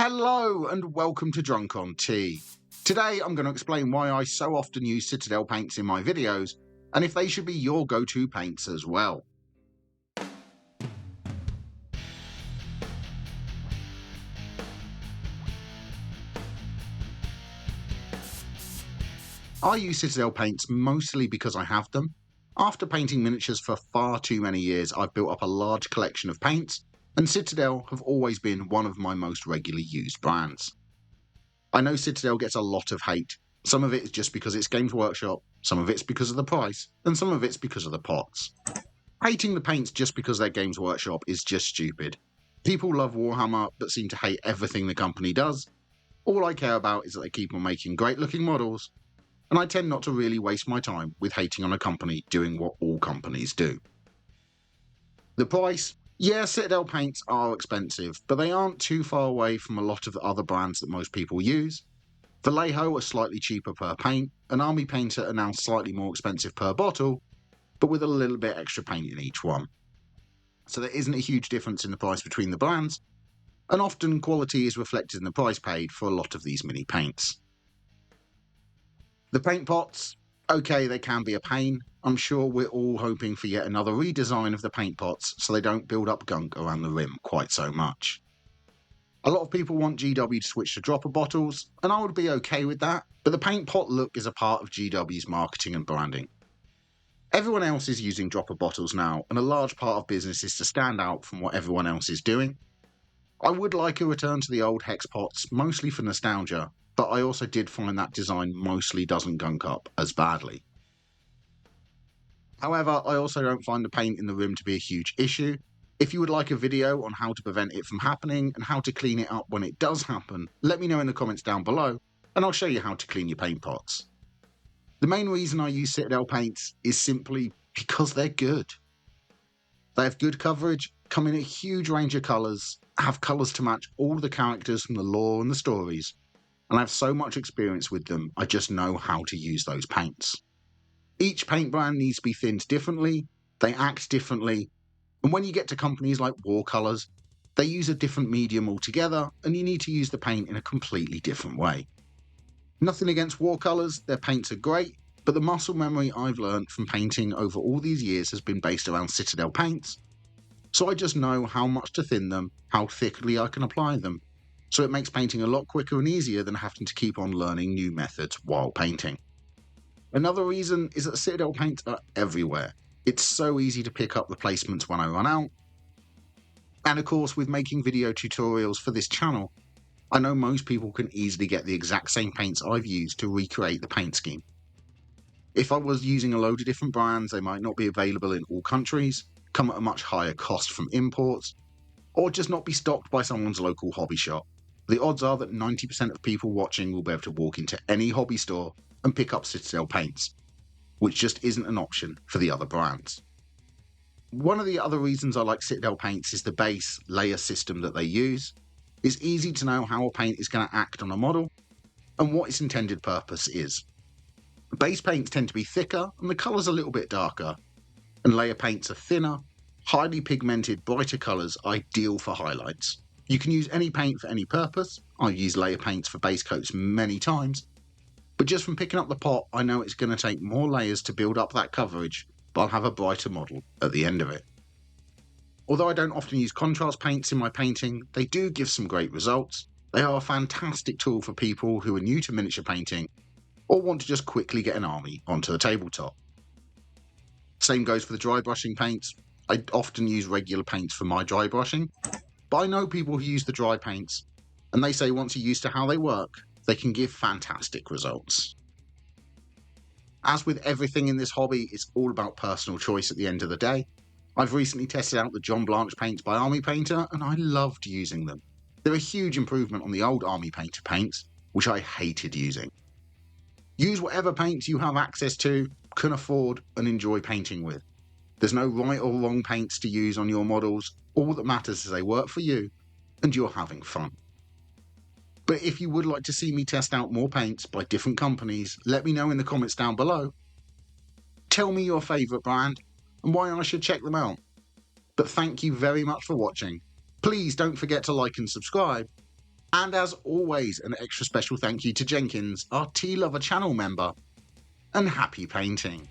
Hello and welcome to Drunk on Tea. Today I'm going to explain why I so often use Citadel Paints in my videos and if they should be your go-to paints as well. I use Citadel Paints mostly because I have them. After painting miniatures for far too many years, I've built up a large collection of paints, and Citadel have always been one of my most regularly used brands. I know Citadel gets a lot of hate. Some of it is just because it's Games Workshop, some of it's because of the price, and some of it's because of the pots. Hating the paints just because they're Games Workshop is just stupid. People love Warhammer but seem to hate everything the company does. All I care about is that they keep on making great looking models, and I tend not to really waste my time with hating on a company doing what all companies do. The price? Yeah, Citadel paints are expensive, but they aren't too far away from a lot of the other brands that most people use. Vallejo are slightly cheaper per paint, and Army Painter are now slightly more expensive per bottle, but with a little bit extra paint in each one. So there isn't a huge difference in the price between the brands, and often quality is reflected in the price paid for a lot of these mini paints. The paint pots, okay, they can be a pain. I'm sure we're all hoping for yet another redesign of the paint pots so they don't build up gunk around the rim quite so much. A lot of people want GW to switch to dropper bottles, and I would be okay with that, but the paint pot look is a part of GW's marketing and branding. Everyone else is using dropper bottles now, and a large part of business is to stand out from what everyone else is doing. I would like a return to the old hex pots, mostly for nostalgia, but I also did find that design mostly doesn't gunk up as badly. However, I also don't find the paint in the rim to be a huge issue. If you would like a video on how to prevent it from happening and how to clean it up when it does happen, let me know in the comments down below, and I'll show you how to clean your paint pots. The main reason I use Citadel paints is simply because they're good. They have good coverage, come in a huge range of colours, have colours to match all the characters from the lore and the stories, and I have so much experience with them, I just know how to use those paints. Each paint brand needs to be thinned differently, they act differently, and when you get to companies like Watercolours, they use a different medium altogether, and you need to use the paint in a completely different way. Nothing against Watercolours, their paints are great, but the muscle memory I've learned from painting over all these years has been based around Citadel paints, so I just know how much to thin them, how thickly I can apply them, so it makes painting a lot quicker and easier than having to keep on learning new methods while painting. Another reason is that Citadel paints are everywhere. It's so easy to pick up the placements when I run out. And of course, with making video tutorials for this channel, I know most people can easily get the exact same paints I've used to recreate the paint scheme. If I was using a load of different brands, they might not be available in all countries, come at a much higher cost from imports, or just not be stocked by someone's local hobby shop. The odds are that 90% of people watching will be able to walk into any hobby store and pick up Citadel paints, which just isn't an option for the other brands. One of the other reasons I like Citadel paints is the base layer system that they use. It's easy to know how a paint is going to act on a model and what its intended purpose is. Base paints tend to be thicker and the colours a little bit darker, and layer paints are thinner, highly pigmented, brighter colours ideal for highlights. You can use any paint for any purpose. I've used layer paints for base coats many times, but just from picking up the pot, I know it's going to take more layers to build up that coverage, but I'll have a brighter model at the end of it. Although I don't often use contrast paints in my painting, they do give some great results. They are a fantastic tool for people who are new to miniature painting or want to just quickly get an army onto the tabletop. Same goes for the dry brushing paints. I often use regular paints for my dry brushing, but I know people who use the dry paints, and they say once you're used to how they work, they can give fantastic results. As with everything in this hobby, it's all about personal choice at the end of the day. I've recently tested out the John Blanche paints by Army Painter, and I loved using them. They're a huge improvement on the old Army Painter paints, which I hated using. Use whatever paints you have access to, can afford, and enjoy painting with. There's no right or wrong paints to use on your models. All that matters is they work for you, and you're having fun. But if you would like to see me test out more paints by different companies, let me know in the comments down below. Tell me your favourite brand and why I should check them out. But thank you very much for watching. Please don't forget to like and subscribe, And as always, an extra special thank you to Jenkins, our Tea Lover channel member, and happy painting.